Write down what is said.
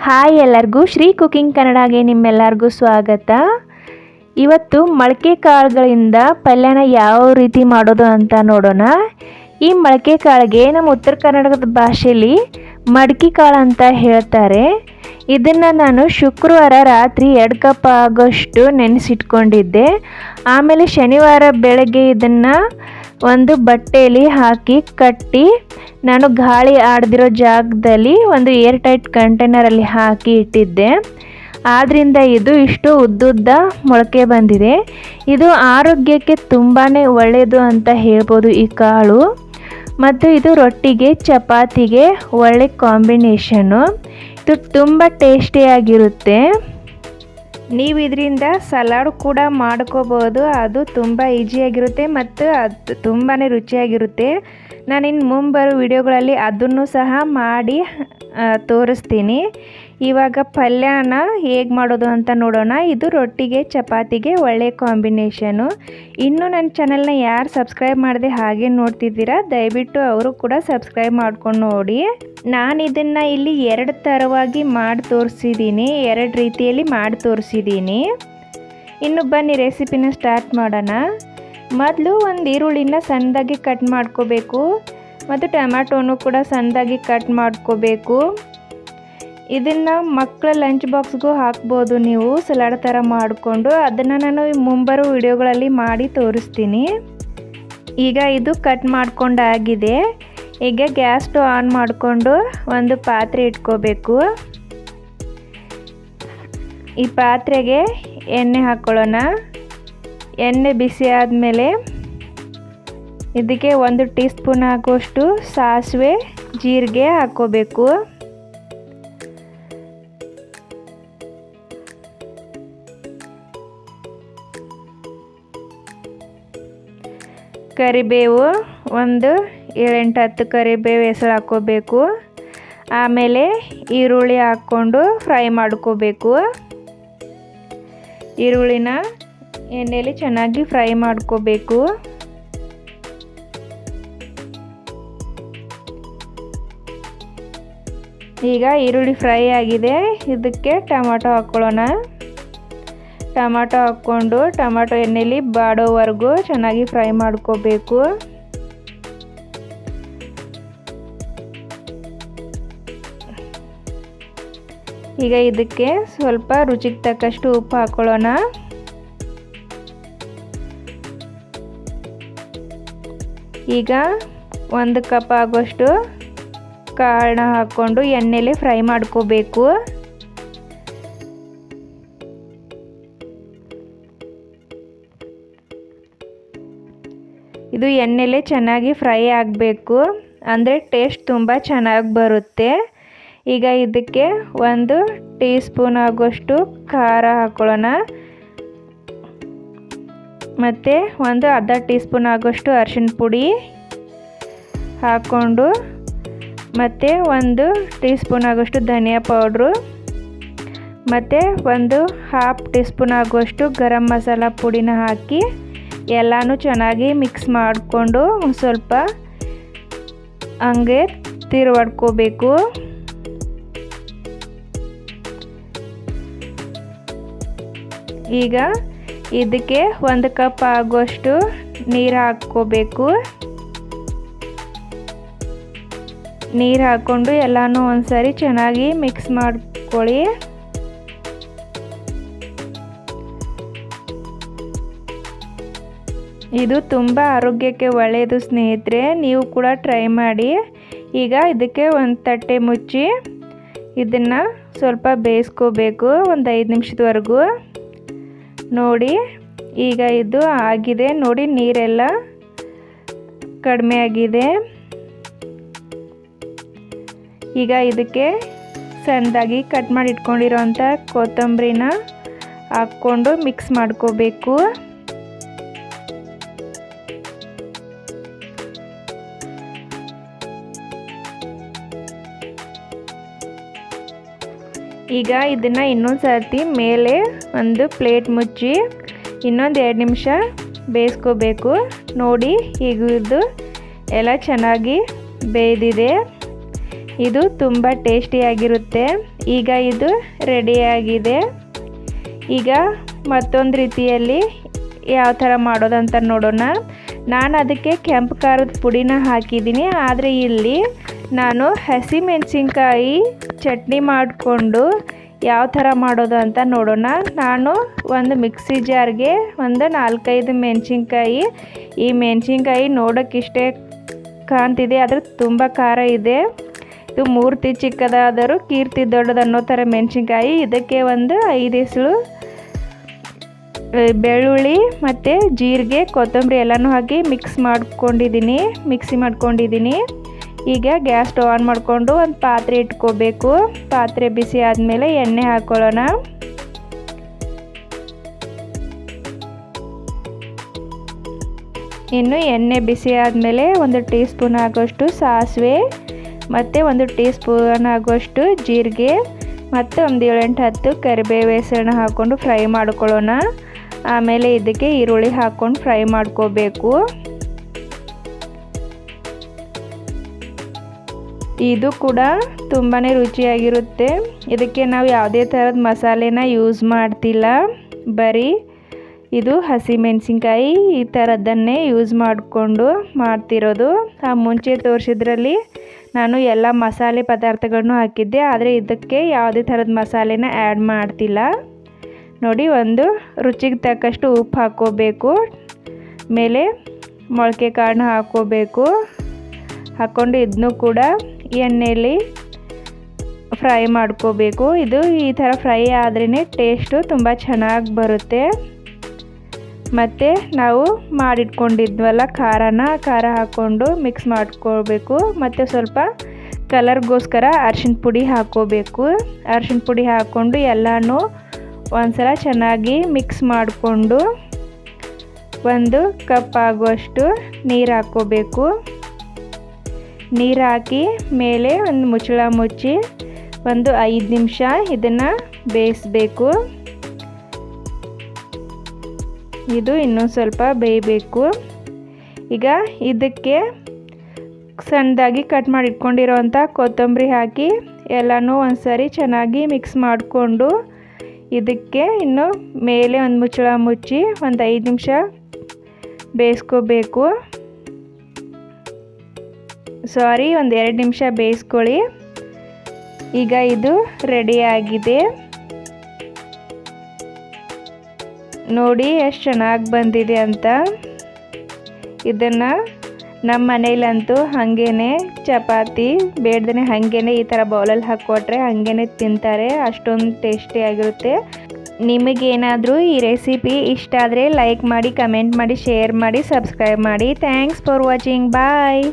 Hi ಎಲ್ಲರಿಗೂ Shri cooking ಕನ್ನಡಗೆ ನಿಮ್ಮೆಲ್ಲರಿಗೂ ಸ್ವಾಗತ. ಇವತ್ತು ಮೊಳಕೆ ಕಾಳುಗಳಿಂದ ಪಲ್ಯನ ಯಾವ ರೀತಿ ಮಾಡೋದು ಅಂತ ನೋಡೋಣ. ಈ ಮೊಳಕೆ ಕಾಳಿಗೆ ನಮ್ಮ ಉತ್ತರ ಕರ್ನಾಟಕದ ಭಾಷೆಯಲ್ಲಿ ಮಡಕಿ ಕಾಳು ಅಂತ ಹೇಳ್ತಾರೆ. ಇದನ್ನು ನಾನು ಶುಕ್ರವಾರ ರಾತ್ರಿ 2 ಕಪ್ ಆಗೋಷ್ಟು ನೆನೆಸಿಟ್ಕೊಂಡಿದ್ದೆ. ಆಮೇಲೆ ಶನಿವಾರ ಬೆಳಗ್ಗೆ ಇದನ್ನು ಒಂದು ಬಟ್ಟೆಯಲ್ಲಿ ಹಾಕಿ ಕಟ್ಟಿ ನಾನು ಗಾಳಿ ಆಡದಿರೋ ಜಾಗದಲ್ಲಿ ಒಂದು ಏರ್ ಟೈಟ್ ಕಂಟೈನರಲ್ಲಿ ಹಾಕಿ ಇಟ್ಟಿದ್ದೆ. ಆದ್ದರಿಂದ ಇದು ಇಷ್ಟು ಉದ್ದುದ್ದ ಮೊಳಕೆ ಬಂದಿದೆ. ಇದು ಆರೋಗ್ಯಕ್ಕೆ ತುಂಬಾ ಒಳ್ಳೆಯದು ಅಂತ ಹೇಳ್ಬೋದು ಈ ಕಾಳು. ಮತ್ತು ಇದು ರೊಟ್ಟಿಗೆ ಚಪಾತಿಗೆ ಒಳ್ಳೆ ಕಾಂಬಿನೇಷನ್ನು. ಇದು ತುಂಬ ಟೇಸ್ಟಿಯಾಗಿರುತ್ತೆ. ನೀವು ಇದರಿಂದ ಸಲಾಡ್ ಕೂಡ ಮಾಡ್ಕೋಬೋದು. ಅದು ತುಂಬ ಈಸಿಯಾಗಿರುತ್ತೆ ಮತ್ತು ಅದು ತುಂಬಾ ರುಚಿಯಾಗಿರುತ್ತೆ. ನಾನಿನ್ನು ಮುಂಬರೋ ವಿಡಿಯೋಗಳಲ್ಲಿ ಅದನ್ನು ಸಹ ಮಾಡಿ ತೋರಿಸ್ತೀನಿ. ಇವಾಗ ಪಲ್ಯನ ಹೇಗೆ ಮಾಡೋದು ಅಂತ ನೋಡೋಣ. ಇದು ರೊಟ್ಟಿಗೆ ಚಪಾತಿಗೆ ಒಳ್ಳೆಯ ಕಾಂಬಿನೇಷನು. ಇನ್ನೂ ನನ್ನ ಚಾನಲ್ನ ಯಾರು ಸಬ್ಸ್ಕ್ರೈಬ್ ಮಾಡದೆ ಹಾಗೆ ನೋಡ್ತಿದ್ದೀರಾ, ದಯವಿಟ್ಟು ಅವರು ಕೂಡ ಸಬ್ಸ್ಕ್ರೈಬ್ ಮಾಡ್ಕೊಂಡು ನೋಡಿ. ನಾನು ಇದನ್ನು ಇಲ್ಲಿ 2 ಥರವಾಗಿ ಮಾಡಿ ತೋರಿಸಿದ್ದೀನಿ, 2 ರೀತಿಯಲ್ಲಿ ಮಾಡಿ ತೋರಿಸಿದ್ದೀನಿ. ಇನ್ನು ಬನ್ನಿ ರೆಸಿಪಿನ ಸ್ಟಾರ್ಟ್ ಮಾಡೋಣ. ಮೊದಲು ಒಂದು ಈರುಳ್ಳಿನ ಸಣ್ಣದಾಗಿ ಕಟ್ ಮಾಡ್ಕೋಬೇಕು ಮತ್ತು ಟೊಮ್ಯಾಟೋನು ಕೂಡ ಸಣ್ಣದಾಗಿ ಕಟ್ ಮಾಡ್ಕೋಬೇಕು. ಇದನ್ನು ಮಕ್ಕಳ ಲಂಚ್ ಬಾಕ್ಸ್ಗೂ ಹಾಕ್ಬೋದು ನೀವು ಸಲಾಡ್ ಥರ ಮಾಡಿಕೊಂಡು. ಅದನ್ನು ನಾನು ಮುಂಬರೋ ವಿಡಿಯೋಗಳಲ್ಲಿ ಮಾಡಿ ತೋರಿಸ್ತೀನಿ. ಈಗ ಇದು ಕಟ್ ಮಾಡ್ಕೊಂಡಾಗಿದೆ. ಈಗ ಗ್ಯಾಸ್ ಸ್ಟವ್ ಆನ್ ಮಾಡಿಕೊಂಡು ಒಂದು ಪಾತ್ರೆ ಇಟ್ಕೋಬೇಕು. ಈ ಪಾತ್ರೆಗೆ ಎಣ್ಣೆ ಹಾಕ್ಕೊಳ್ಳೋಣ. ಎಣ್ಣೆ ಬಿಸಿ ಆದಮೇಲೆ ಇದಕ್ಕೆ 1 ಟೀ ಸ್ಪೂನ್ ಹಾಕುವಷ್ಟು ಸಾಸಿವೆ ಜೀರಿಗೆ ಹಾಕ್ಕೋಬೇಕು. ಕರಿಬೇವು ಒಂದು 7-10 ಕರಿಬೇವು ಹೆಸರು ಹಾಕ್ಕೋಬೇಕು. ಆಮೇಲೆ ಈರುಳ್ಳಿ ಹಾಕ್ಕೊಂಡು ಫ್ರೈ ಮಾಡ್ಕೋಬೇಕು. ಈರುಳ್ಳಿನ ಎಣ್ಣೆಯಲ್ಲಿ ಚೆನ್ನಾಗಿ ಫ್ರೈ ಮಾಡ್ಕೋಬೇಕು. ಈಗ ಈರುಳ್ಳಿ ಫ್ರೈ ಆಗಿದೆ. ಇದಕ್ಕೆ ಟೊಮ್ಯಾಟೊ ಹಾಕ್ಕೊಳ್ಳೋಣ. ಟೊಮ್ಯಾಟೊ ಹಾಕ್ಕೊಂಡು ಟೊಮ್ಯಾಟೊ ಎಣ್ಣೆಯಲ್ಲಿ ಬಾಡೋವರೆಗೂ ಚೆನ್ನಾಗಿ ಫ್ರೈ ಮಾಡ್ಕೋಬೇಕು. ಈಗ ಇದಕ್ಕೆ ಸ್ವಲ್ಪ ರುಚಿಗೆ ತಕ್ಕಷ್ಟು ಉಪ್ಪು ಹಾಕ್ಕೊಳ್ಳೋಣ. ಈಗ 1 ಕಪ್ ಆಗೋಷ್ಟು ಕಾಳನ್ನ ಹಾಕ್ಕೊಂಡು ಎಣ್ಣೆಯಲ್ಲಿ ಫ್ರೈ ಮಾಡ್ಕೋಬೇಕು. ಇದು ಎಣ್ಣೆಲೆ ಚೆನ್ನಾಗಿ ಫ್ರೈ ಆಗಬೇಕು, ಅಂದರೆ ಟೇಸ್ಟ್ ತುಂಬ ಚೆನ್ನಾಗಿ ಬರುತ್ತೆ. ಈಗ ಇದಕ್ಕೆ 1 ಟೀ ಸ್ಪೂನ್ ಆಗೋಷ್ಟು ಖಾರ ಹಾಕ್ಕೊಳ್ಳೋಣ. ಮತ್ತು ಒಂದು ಅರ್ಧ ಟೀ ಸ್ಪೂನ್ ಆಗೋಷ್ಟು ಅರಿಶಿನ ಪುಡಿ ಹಾಕ್ಕೊಂಡು, ಮತ್ತು 1 ಟೀ ಸ್ಪೂನ್ ಆಗೋಷ್ಟು ಧನಿಯಾ ಪೌಡ್ರು, ಮತ್ತು 1/2 ಟೀ ಸ್ಪೂನ್ ಆಗುವಷ್ಟು ಗರಂ ಮಸಾಲ ಪುಡಿನ ಹಾಕಿ ಎಲ್ಲನೂ ಚೆನ್ನಾಗಿ ಮಿಕ್ಸ್ ಮಾಡಿಕೊಂಡು ಒಂದು ಸ್ವಲ್ಪ ಹಂಗೆ ತಿರುವಾಡ್ಕೋಬೇಕು. ಈಗ ಇದಕ್ಕೆ 1 ಕಪ್ ಆಗುವಷ್ಟು ನೀರು ಹಾಕ್ಕೋಬೇಕು. ನೀರು ಹಾಕ್ಕೊಂಡು ಎಲ್ಲನೂ ಒಂದ್ಸರಿ ಚೆನ್ನಾಗಿ ಮಿಕ್ಸ್ ಮಾಡ್ಕೊಳ್ಳಿ. ಇದು ತುಂಬ ಆರೋಗ್ಯಕ್ಕೆ ಒಳ್ಳೆಯದು ಸ್ನೇಹಿತರೆ, ನೀವು ಕೂಡ ಟ್ರೈ ಮಾಡಿ. ಈಗ ಇದಕ್ಕೆ ಒಂದು ತಟ್ಟೆ ಮುಚ್ಚಿ ಇದನ್ನು ಸ್ವಲ್ಪ ಬೇಯಿಸ್ಕೋಬೇಕು ಒಂದು 5 ನಿಮಿಷದವರೆಗೂ. ನೋಡಿ ಈಗ ಇದು ಆಗಿದೆ. ನೋಡಿ ನೀರೆಲ್ಲ ಕಡಿಮೆ ಆಗಿದೆ. ಈಗ ಇದಕ್ಕೆ ಸಣ್ಣದಾಗಿ ಕಟ್ ಮಾಡಿ ಇಟ್ಕೊಂಡಿರೋಂಥ ಕೊತ್ತಂಬರಿನ ಹಾಕ್ಕೊಂಡು ಮಿಕ್ಸ್ ಮಾಡ್ಕೋಬೇಕು. ಈಗ ಇದನ್ನು ಇನ್ನೊಂದು ಸರ್ತಿ ಮೇಲೆ ಒಂದು ಪ್ಲೇಟ್ ಮುಚ್ಚಿ ಇನ್ನೊಂದು 2 ನಿಮಿಷ ಬೇಯಿಸ್ಕೋಬೇಕು. ನೋಡಿ ಈಗ ಇದು ಎಲ್ಲ ಚೆನ್ನಾಗಿ ಬೇಯ್ದಿದೆ. ಇದು ತುಂಬ ಟೇಸ್ಟಿಯಾಗಿರುತ್ತೆ. ಈಗ ಇದು ರೆಡಿಯಾಗಿದೆ. ಈಗ ಮತ್ತೊಂದು ರೀತಿಯಲ್ಲಿ ಯಾವ ಥರ ಮಾಡೋದಂತ ನೋಡೋಣ. ನಾನು ಅದಕ್ಕೆ ಕೆಂಪು ಖಾರದ ಪುಡಿನ ಹಾಕಿದ್ದೀನಿ, ಆದರೆ ಇಲ್ಲಿ ನಾನು ಹಸಿಮೆಣಸಿನ್ಕಾಯಿ ಚಟ್ನಿ ಮಾಡಿಕೊಂಡು ಯಾವ ಥರ ಮಾಡೋದು ಅಂತ ನೋಡೋಣ. ನಾನು ಒಂದು ಮಿಕ್ಸಿ ಜಾರ್ಗೆ ಒಂದು 4-5 ಮೆಣಸಿನ್ಕಾಯಿ, ಈ ಮೆಣಸಿನ್ಕಾಯಿ ನೋಡೋಕ್ಕಿಷ್ಟೇ ಕಾಣ್ತಿದೆ, ಆದರೆ ತುಂಬ ಖಾರ ಇದೆ. ಇದು ಮೂರ್ತಿ ಚಿಕ್ಕದಾದರೂ ಕೀರ್ತಿ ದೊಡ್ಡದು ಅನ್ನೋ ಥರ ಮೆಣಸಿನ್ಕಾಯಿ. ಇದಕ್ಕೆ ಒಂದು 5 ಎಸಳು ಬೆಳ್ಳುಳ್ಳಿ ಮತ್ತು ಜೀರಿಗೆ, ಕೊತ್ತಂಬರಿ ಎಲ್ಲನೂ ಹಾಕಿ ಮಿಕ್ಸಿ ಮಾಡ್ಕೊಂಡಿದ್ದೀನಿ. ಈಗ ಗ್ಯಾಸ್ ಸ್ಟವ್ ಆನ್ ಮಾಡಿಕೊಂಡು ಒಂದು ಪಾತ್ರೆ ಇಟ್ಕೋಬೇಕು. ಪಾತ್ರೆ ಬಿಸಿ ಆದಮೇಲೆ ಎಣ್ಣೆ ಹಾಕ್ಕೊಳ್ಳೋಣ. ಇನ್ನು ಎಣ್ಣೆ ಬಿಸಿ ಆದಮೇಲೆ 1 ಟೀ ಸ್ಪೂನ್ ಆಗೋಷ್ಟು ಸಾಸಿವೆ ಮತ್ತು 1 ಟೀ ಸ್ಪೂನ್ ಆಗೋಷ್ಟು ಜೀರಿಗೆ ಮತ್ತು ಒಂದು 7-10 ಕರಿಬೇವು ಹೆಸರನ್ನ ಹಾಕ್ಕೊಂಡು ಫ್ರೈ ಮಾಡ್ಕೊಳ್ಳೋಣ. ಆಮೇಲೆ ಇದಕ್ಕೆ ಈರುಳ್ಳಿ ಹಾಕ್ಕೊಂಡು ಫ್ರೈ ಮಾಡ್ಕೋಬೇಕು. ಇದು ಕೂಡ ತುಂಬಾ ರುಚಿಯಾಗಿರುತ್ತೆ. ಇದಕ್ಕೆ ನಾವು ಯಾವುದೇ ಥರದ ಮಸಾಲೆನ ಯೂಸ್ ಮಾಡ್ತಿಲ್ಲ, ಬರೀ ಇದು ಹಸಿಮೆಣಸಿನ್ಕಾಯಿ ಈ ಥರದ್ದನ್ನೇ ಯೂಸ್ ಮಾಡಿಕೊಂಡು ಮಾಡ್ತಿರೋದು. ಮುಂಚೆ ತೋರಿಸಿದ್ರಲ್ಲಿ ನಾನು ಎಲ್ಲ ಮಸಾಲೆ ಪದಾರ್ಥಗಳನ್ನು ಹಾಕಿದ್ದೆ, ಆದರೆ ಇದಕ್ಕೆ ಯಾವುದೇ ಥರದ ಮಸಾಲೆನ ಆ್ಯಡ್ ಮಾಡ್ತಿಲ್ಲ. ನೋಡಿ, ಒಂದು ರುಚಿಗೆ ತಕ್ಕಷ್ಟು ಉಪ್ಪು ಹಾಕ್ಕೋಬೇಕು. ಮೇಲೆ ಮೊಳಕೆ ಕಾಳನ್ನ ಹಾಕ್ಕೊಂಡು ಇದನ್ನು ಕೂಡ ಎಣ್ಣೆಯಲ್ಲಿ ಫ್ರೈ ಮಾಡ್ಕೋಬೇಕು. ಇದು ಈ ಥರ ಫ್ರೈ ಆದ್ರೇ ಟೇಸ್ಟು ತುಂಬ ಚೆನ್ನಾಗಿ ಬರುತ್ತೆ. ಮತ್ತು ನಾವು ಮಾಡಿಟ್ಕೊಂಡಿದ್ವಲ್ಲ ಖಾರ ಹಾಕ್ಕೊಂಡು ಮಿಕ್ಸ್ ಮಾಡ್ಕೋಬೇಕು. ಮತ್ತು ಸ್ವಲ್ಪ ಕಲರ್ಗೋಸ್ಕರ ಅರಿಶಿನ ಪುಡಿ ಹಾಕ್ಕೋಬೇಕು. ಅರಿಶಿನ ಪುಡಿ ಹಾಕ್ಕೊಂಡು ಎಲ್ಲನೂ ಒಂದ್ಸಲ ಚೆನ್ನಾಗಿ ಮಿಕ್ಸ್ ಮಾಡಿಕೊಂಡು 1 ಕಪ್ ಆಗುವಷ್ಟು ನೀರು ಹಾಕ್ಕೋಬೇಕು. ನೀರು ಹಾಕಿ ಮೇಲೆ ಒಂದು ಮುಚ್ಚಳ ಮುಚ್ಚಿ ಒಂದು 5 ನಿಮಿಷ ಇದನ್ನು ಬೇಯಿಸಬೇಕು. ಇದು ಇನ್ನೊಂದು ಸ್ವಲ್ಪ ಬೇಯಬೇಕು. ಈಗ ಇದಕ್ಕೆ ಸಣ್ಣದಾಗಿ ಕಟ್ ಮಾಡಿ ಇಟ್ಕೊಂಡಿರೋವಂಥ ಕೊತ್ತಂಬರಿ ಹಾಕಿ ಎಲ್ಲನೂ ಒಂದ್ಸರಿ ಚೆನ್ನಾಗಿ ಮಿಕ್ಸ್ ಮಾಡಿಕೊಂಡು ಇದಕ್ಕೆ ಇನ್ನು ಮೇಲೆ ಒಂದು ಮುಚ್ಚಳ ಮುಚ್ಚಿ ಒಂದು 5 ನಿಮಿಷ ಬೇಯಿಸ್ಕೋಬೇಕು. ಒಂದು 2 ನಿಮಿಷ ಬೇಯಿಸ್ಕೊಳ್ಳಿ. ಈಗ ಇದು ರೆಡಿಯಾಗಿದೆ. ನೋಡಿ ಎಷ್ಟು ಚೆನ್ನಾಗಿ ಬಂದಿದೆ ಅಂತ. ಇದನ್ನು ನಮ್ಮ ಮನೇಲಂತೂ ಹಾಗೇನೆ ಚಪಾತಿ ಬೇಡ್ದೇ ಹಾಗೇನೆ ಈ ಥರ ಬೌಲಲ್ಲಿ ಹಾಕ್ಕೊಟ್ರೆ ಹಾಗೇನೆ ತಿಂತಾರೆ, ಅಷ್ಟೊಂದು ಟೇಸ್ಟಿಯಾಗಿರುತ್ತೆ. ನಿಮಗೇನಾದರೂ ಈ ರೆಸಿಪಿ ಇಷ್ಟ ಆದರೆ ಲೈಕ್ ಮಾಡಿ, ಕಮೆಂಟ್ ಮಾಡಿ, ಶೇರ್ ಮಾಡಿ, ಸಬ್ಸ್ಕ್ರೈಬ್ ಮಾಡಿ. Thanks for watching. ಬಾಯ್.